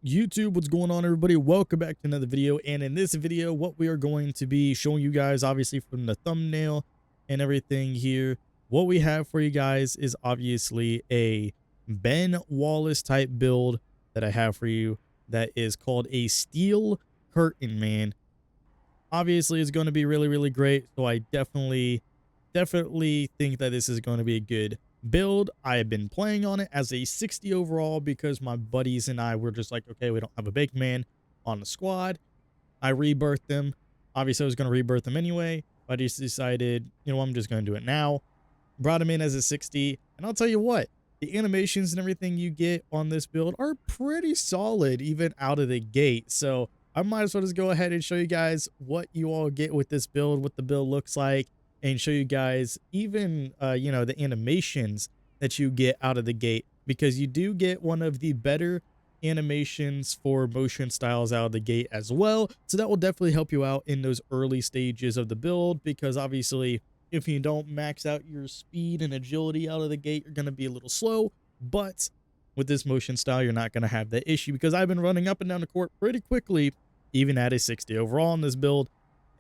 YouTube, what's going on, everybody? Welcome back to another video. And in this video, what we are going to be showing you guys, obviously from the thumbnail and everything here, what we have for you guys is obviously a Ben Wallace type build that I have for you that is called a steel curtain, man. Obviously it's going to be really great, so I definitely think that this is going to be a good build. I have been playing on it as a 60 overall because my buddies and I were just like, okay, we don't have a big man on the squad. I rebirthed them. Obviously I was going to rebirth them anyway, but I just decided, you know, I'm just going to do it now. Brought him in as a 60, and I'll tell you what, the animations and everything you get on this build are pretty solid even out of the gate. So I might as well just go ahead and show you guys what you all get with this build, what the build looks like, and show you guys even, you know, the animations that you get out of the gate, because you do get one of the better animations for motion styles out of the gate as well. So that will definitely help you out in those early stages of the build, because obviously if you don't max out your speed and agility out of the gate, you're going to be a little slow. But with this motion style, you're not going to have that issue, because I've been running up and down the court pretty quickly, even at a 60 overall in this build.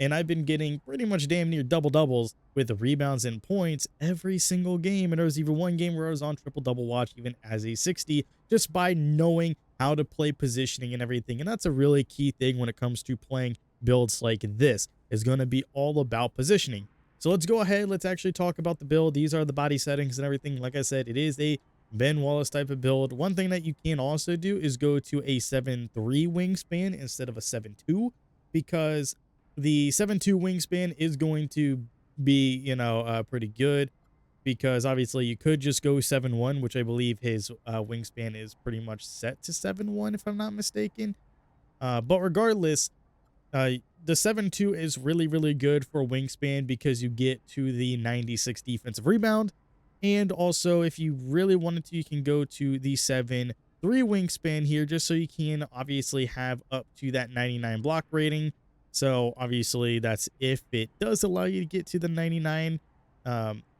And I've been getting pretty much damn near double doubles with the rebounds and points every single game. And there was even one game where I was on triple double watch even as a 60, just by knowing how to play positioning and everything. And that's a really key thing when it comes to playing builds like this, is going to be all about positioning. So let's go ahead. Let's actually talk about the build. These are the body settings and everything. Like I said, it is a Ben Wallace type of build. One thing that you can also do is go to a 7'3" wingspan instead of a 7'2", because the 7'2" wingspan is going to be, you know, pretty good, because obviously you could just go 7'1", which I believe his wingspan is pretty much set to 7'1", if I'm not mistaken. But regardless, the 7'2" is really good for wingspan, because you get to the 96 defensive rebound. And also, if you really wanted to, you can go to the 7'3" wingspan here, just so you can obviously have up to that 99 block rating. So obviously that's if it does allow you to get to the 99,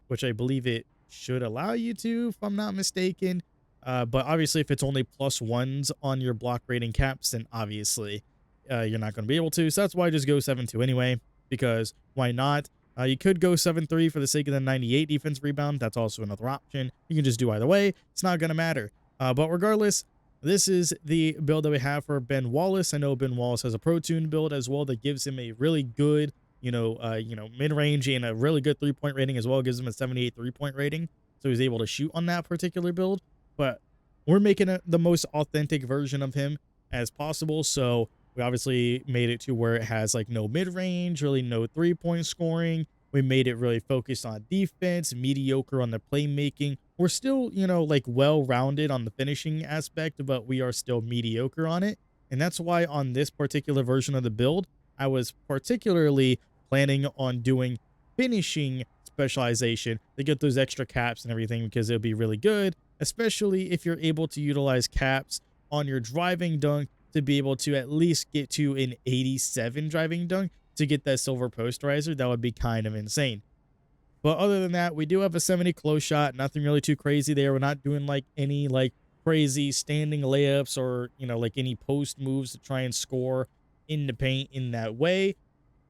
which I believe it should allow you to, if I'm not mistaken. But obviously if it's only +1s on your block rating caps, then obviously you're not going to be able to. So that's why I just go 7'2" anyway, because why not? You could go 7'3" for the sake of the 98 defense rebound. That's also another option. You can just do either way. It's not going to matter. But regardless, this is the build that we have for Ben Wallace. I know Ben Wallace has a Pro Tune build as well that gives him a really good, mid-range and a really good three-point rating as well. It gives him a 78 three-point rating, so he's able to shoot on that particular build. But we're making it the most authentic version of him as possible, so we obviously made it to where it has like no mid-range, really no three-point scoring. We made it really focused on defense, mediocre on the playmaking. We're still, you know, like well-rounded on the finishing aspect, but we are still mediocre on it. And that's why on this particular version of the build, I was particularly planning on doing finishing specialization to get those extra caps and everything, because it'll be really good, especially if you're able to utilize caps on your driving dunk to be able to at least get to an 87 driving dunk to get that silver posterizer. That would be kind of insane. But other than that, we do have a 70 close shot. Nothing really too crazy there. We're not doing like any like crazy standing layups or, you know, like any post moves to try and score in the paint in that way.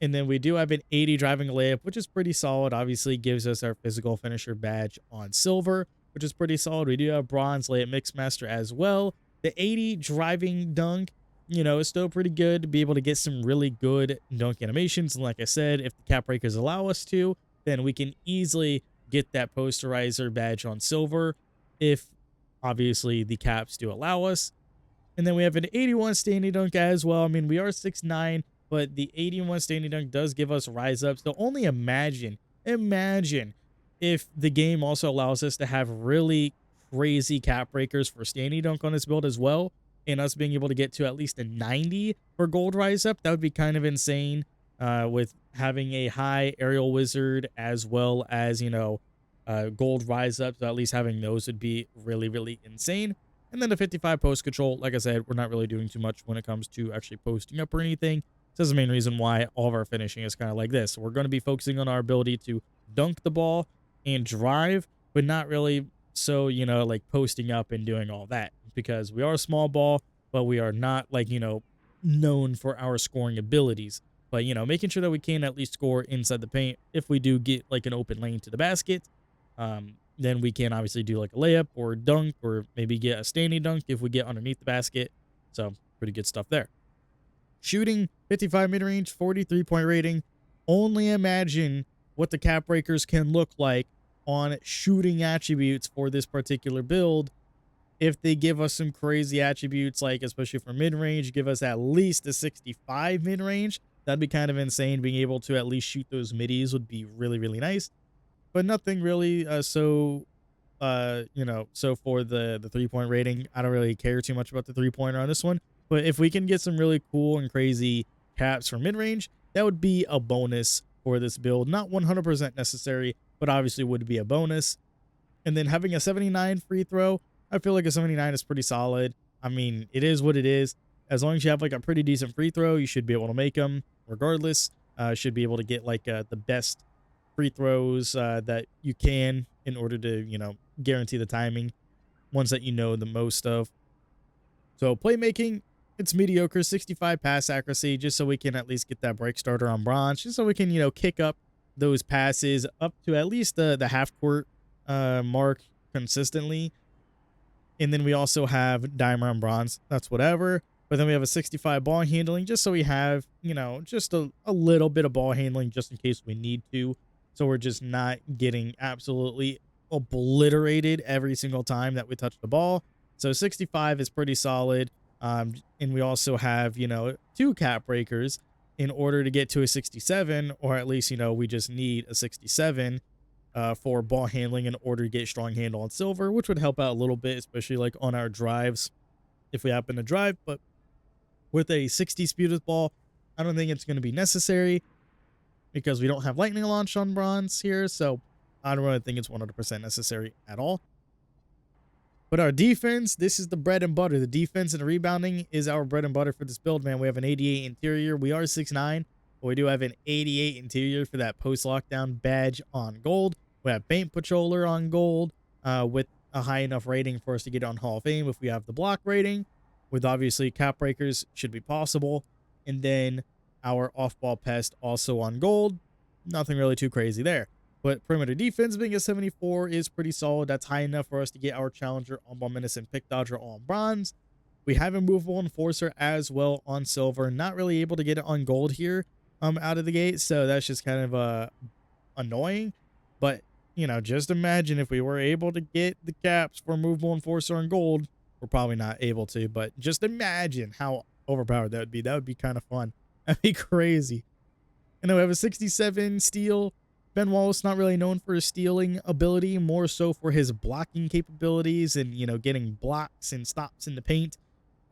And then we do have an 80 driving layup, which is pretty solid. Obviously gives us our physical finisher badge on silver, which is pretty solid. We do have bronze layup mixmaster as well. The 80 driving dunk, you know, is still pretty good to be able to get some really good dunk animations. And like I said, if the cap breakers allow us to, then we can easily get that posterizer badge on silver, if obviously the caps do allow us. And then we have an 81 standing dunk as well. I mean, we are 6'9", but the 81 standing dunk does give us rise up. So only imagine if the game also allows us to have really crazy cap breakers for standing dunk on this build as well, and us being able to get to at least a 90 for gold rise up. That would be kind of insane, with having a high aerial wizard as well as, you know, gold rise up. So at least having those would be really insane. And then the 55 post control, like I said, we're not really doing too much when it comes to actually posting up or anything. So that's the main reason why all of our finishing is kind of like this. We're going to be focusing on our ability to dunk the ball and drive, but not really so, you know, like posting up and doing all that, because we are a small ball. but we are not like, known for our scoring abilities. But, making sure that we can at least score inside the paint. If we do get like an open lane to the basket, then we can obviously do like a layup or dunk, or maybe get a standing dunk if we get underneath the basket. So pretty good stuff there. Shooting, 55 mid-range, 43-point rating. Only imagine what the cap breakers can look like on shooting attributes for this particular build. If they give us some crazy attributes, like especially for mid-range, give us at least a 65 mid-range, that'd be kind of insane. Being able to at least shoot those middies would be really, really nice. But nothing really so for the 3-point rating, I don't really care too much about the 3-pointer on this one. But if we can get some really cool and crazy caps for mid-range, that would be a bonus for this build. Not 100% necessary, but obviously would be a bonus. And then having a 79 free throw, I feel like a 79 is pretty solid. I mean, it is what it is. As long as you have like a pretty decent free throw, you should be able to make them regardless. Should be able to get like the best free throws that you can in order to, guarantee the timing, ones that you know the most of. So playmaking, it's mediocre, 65 pass accuracy, just so we can at least get that break starter on bronze, just so we can, kick up those passes up to at least the half court mark consistently. And then we also have diamond on bronze, that's whatever. But then we have a 65 ball handling, just so we have, just a little bit of ball handling just in case we need to. So we're just not getting absolutely obliterated every single time that we touch the ball. So 65 is pretty solid. And we also have, 2 cap breakers in order to get to a 67, or at least, we just need a 67 for ball handling in order to get strong handle on silver, which would help out a little bit, especially like on our drives if we happen to drive. But with a 60 speed with ball, I don't think it's going to be necessary because we don't have lightning launch on bronze here. So I don't really think it's 100% necessary at all. But our defense, this is the bread and butter. The defense and the rebounding is our bread and butter for this build, man. We have an 88 interior. We are 6'9", but we do have an 88 interior for that post-lockdown badge on gold. We have paint patroller on gold with a high enough rating for us to get on Hall of Fame if we have the block rating. With obviously cap breakers should be possible. And then our off-ball pest also on gold. Nothing really too crazy there. But perimeter defense being a 74 is pretty solid. That's high enough for us to get our challenger on ball menace and pick dodger on bronze. We have a movable enforcer as well on silver. Not really able to get it on gold here out of the gate. So that's just kind of annoying. But, just imagine if we were able to get the caps for movable enforcer on gold. We're probably not able to, but just imagine how overpowered that would be. That would be kind of fun. That'd be crazy. And then we have a 67 steal. Ben Wallace, not really known for his stealing ability, more so for his blocking capabilities and, getting blocks and stops in the paint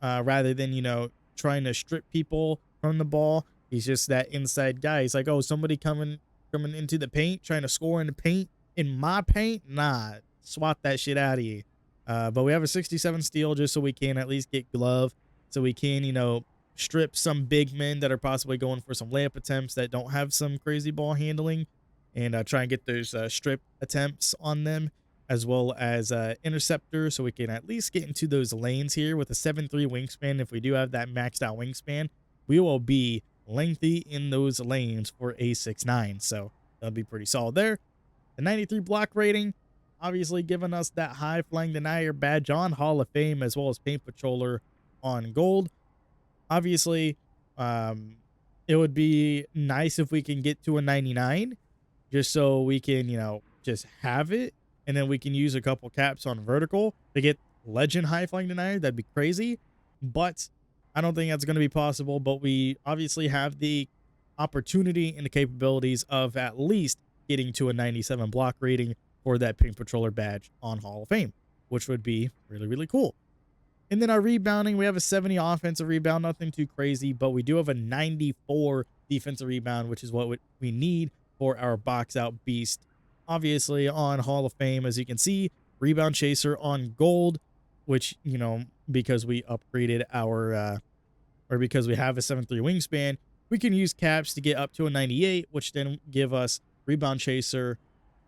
rather than, trying to strip people from the ball. He's just that inside guy. He's like, oh, somebody coming into the paint, trying to score in the paint, in my paint? Nah, swat that shit out of you. But we have a 67 steal just so we can at least get glove, so we can, strip some big men that are possibly going for some layup attempts that don't have some crazy ball handling, and try and get those strip attempts on them, as well as interceptors, so we can at least get into those lanes here with a 7'3" wingspan. If we do have that maxed out wingspan, we will be lengthy in those lanes for a 6'9", so that'll be pretty solid there. The 93 block rating, obviously giving us that high flying denier badge on Hall of Fame, as well as paint patroller on gold. Obviously, it would be nice if we can get to a 99, just so we can, just have it. And then we can use a couple caps on vertical to get legend high flying denier. That'd be crazy. But I don't think that's going to be possible. But we obviously have the opportunity and the capabilities of at least getting to a 97 block rating for that paint patroller badge on Hall of Fame, which would be really, really cool. And then our rebounding, we have a 70 offensive rebound, nothing too crazy, but we do have a 94 defensive rebound, which is what we need for our box out beast. Obviously on Hall of Fame, as you can see, rebound chaser on gold, which, because we upgraded our, or because we have a 7'3" wingspan, we can use caps to get up to a 98, which then give us rebound chaser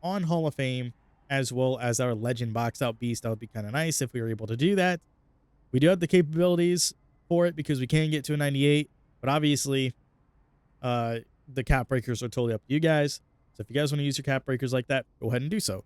on Hall of Fame, as well as our legend box out beast. That would be kind of nice if we were able to do that. We do have the capabilities for it because we can get to a 98, but obviously the cap breakers are totally up to you guys. So if you guys want to use your cap breakers like that, go ahead and do so.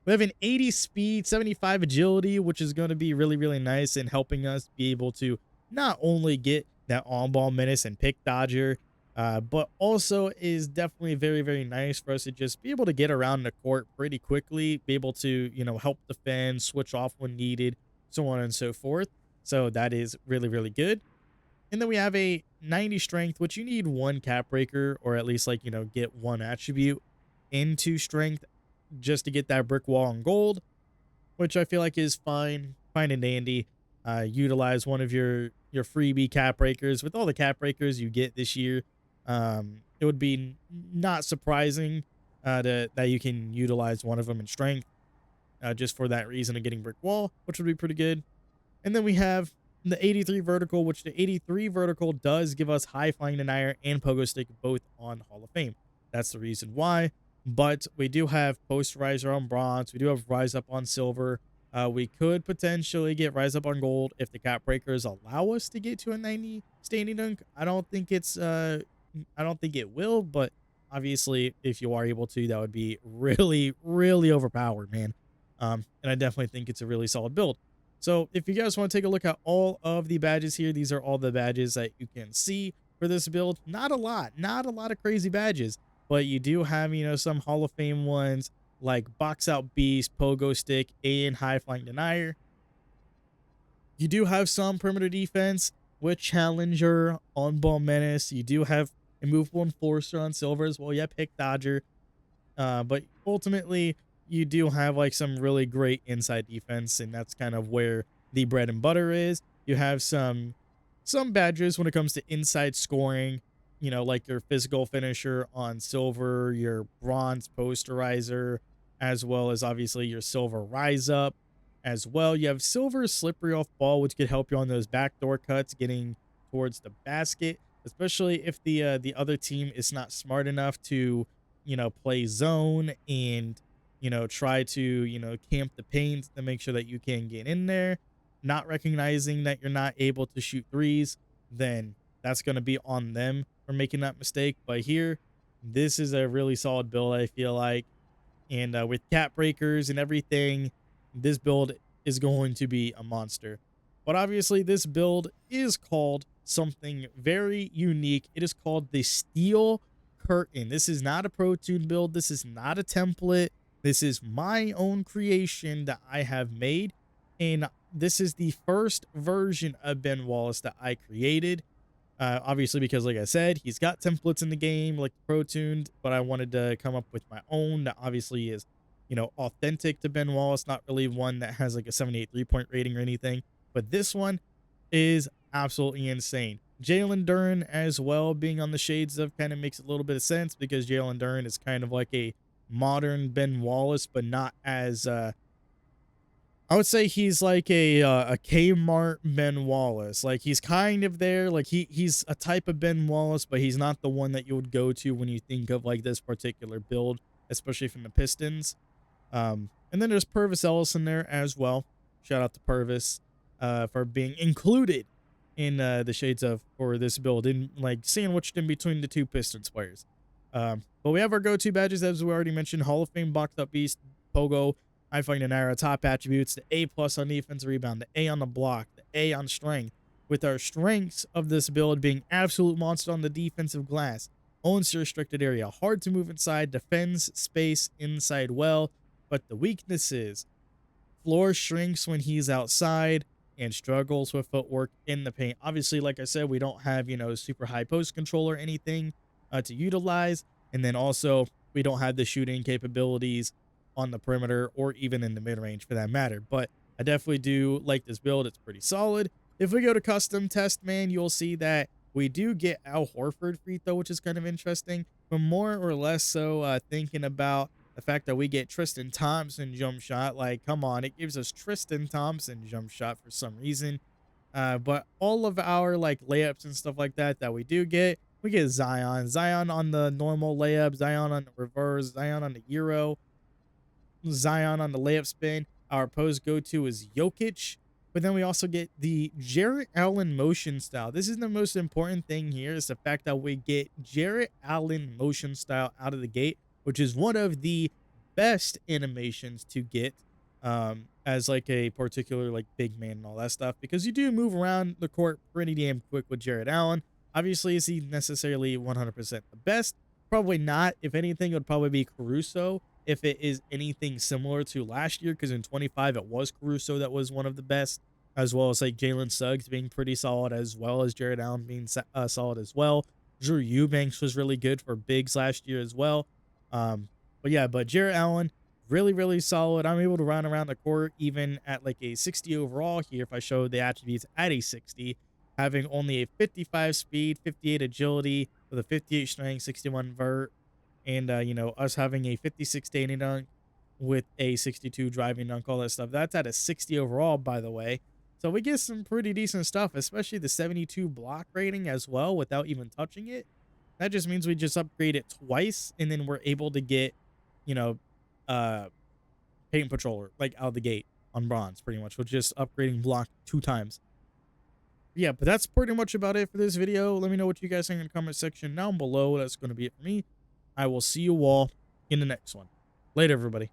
We have an 80 speed, 75 agility, which is going to be really, really nice in helping us be able to not only get that on-ball menace and pick dodger, but also is definitely very, very nice for us to just be able to get around the court pretty quickly, be able to, help defend, switch off when needed, so on and so forth. So that is really, really good. And then we have a 90 strength, which you need one cap breaker or at least get one attribute into strength just to get that brick wall on gold, which I feel like is fine and dandy. Utilize one of your freebie cap breakers. With all the cap breakers you get this year, it would be not surprising that you can utilize one of them in strength, just for that reason of getting brick wall, which would be pretty good. And then we have the 83 vertical, which the 83 vertical does give us high flying denier and pogo stick both on Hall of Fame. That's the reason why. But we do have posterizer on bronze. We do have rise up on silver. We could potentially get rise up on gold if the cap breakers allow us to get to a 90 standing dunk. I don't think it will, but obviously if you are able to, that would be really, really overpowered, man. And I definitely think it's a really solid build. So if you guys want to take a look at all of the badges here, these are all the badges that you can see for this build. Not a lot of crazy badges, but you do have, some Hall of Fame ones like box out beast, pogo stick, and high flying denier. You do have some perimeter defense with challenger, on ball menace. You do have a movable enforcer on silver as well. Yeah, pick dodger. But ultimately, you do have some really great inside defense, and that's kind of where the bread and butter is. You have some badges when it comes to inside scoring, like your physical finisher on silver, your bronze posterizer, as well as obviously your silver rise up as well. You have silver slippery off ball, which could help you on those backdoor cuts getting towards the basket, especially if the other team is not smart enough to play zone and try to camp the paint to make sure that you can get in there, not recognizing that you're not able to shoot threes. Then that's going to be on them for making that mistake. But here, this is a really solid build, I feel like. And with cap breakers and everything, this build is going to be a monster. But obviously, this build is called something very unique. It is called the Steel Curtain. This is not a Pro Tune build. This is not a template. This is my own creation that I have made. And this is the first version of Ben Wallace that I created. Obviously, because like I said, he's got templates in the game like Pro Tuned, but I wanted to come up with my own that obviously is, authentic to Ben Wallace, not really one that has like a 78 3-point rating or anything. But this one is absolutely insane. Jalen Duren as well being on the shades of kind of makes a little bit of sense because Jalen Duren is kind of like a modern Ben Wallace, but not as I would say he's like a Kmart Ben Wallace. Like he's kind of there. Like he's a type of Ben Wallace, but he's not the one that you would go to when you think of like this particular build, especially from the Pistons. And then there's Purvis Ellis in there as well. Shout out to Purvis for being included in the shades of for this build, in like sandwiched in between the two Pistons players. But we have our go-to badges, as we already mentioned: Hall of Fame, boxed up beast, pogo, high flying denier, top attributes, the A+ on defense rebound, the A on the block, the A on strength. With our strengths of this build being absolute monster on the defensive glass, owns the restricted area, hard to move inside, defends space inside well, but the weaknesses: floor shrinks when he's outside and struggles with footwork in the paint. Obviously, like I said, we don't have, super high post control or anything to utilize. And then also, we don't have the shooting capabilities on the perimeter or even in the mid-range for that matter. But I definitely do like this build. It's pretty solid. If we go to custom test, man, you'll see that we do get Al Horford free throw, which is kind of interesting. But more or less so thinking about the fact that we get Tristan Thompson jump shot. Like, come on, it gives us Tristan Thompson jump shot for some reason. But all of our like layups and stuff like that we do get, we get Zion on the normal layup, Zion on the reverse, Zion on the Euro, Zion on the layup spin. Our post go-to is Jokic, But then we also get the Jarrett Allen motion style. This is the most important thing here, is the fact that we get Jarrett Allen motion style out of the gate, which is one of the best animations to get as like a particular like big man and all that stuff, because you do move around the court pretty damn quick with Jarrett Allen. Obviously, is he necessarily 100% the best? Probably not. If anything, it would probably be Caruso if it is anything similar to last year, because in 25 it was Caruso that was one of the best, as well as like Jalen Suggs being pretty solid, as well as Jarrett Allen being solid as well. Drew Eubanks was really good for bigs last year as well. But yeah, but Jarrett Allen, really, really solid. I'm able to run around the court even at like a 60 overall here if I show the attributes at a 60, having only a 55 speed, 58 agility with a 58 strength, 61 vert, and you know, us having a 56 standing dunk with a 62 driving dunk, all that stuff. That's at a 60 overall, by the way. So we get some pretty decent stuff, especially the 72 block rating as well without even touching it. That just means we just upgrade it twice, and then we're able to get, you know, paint patroller like out of the gate on bronze, pretty much, with just upgrading block 2 times. Yeah, but that's pretty much about it for this video. Let me know what you guys think in the comment section down below. That's going to be it for me. I will see you all in the next one. Later, everybody.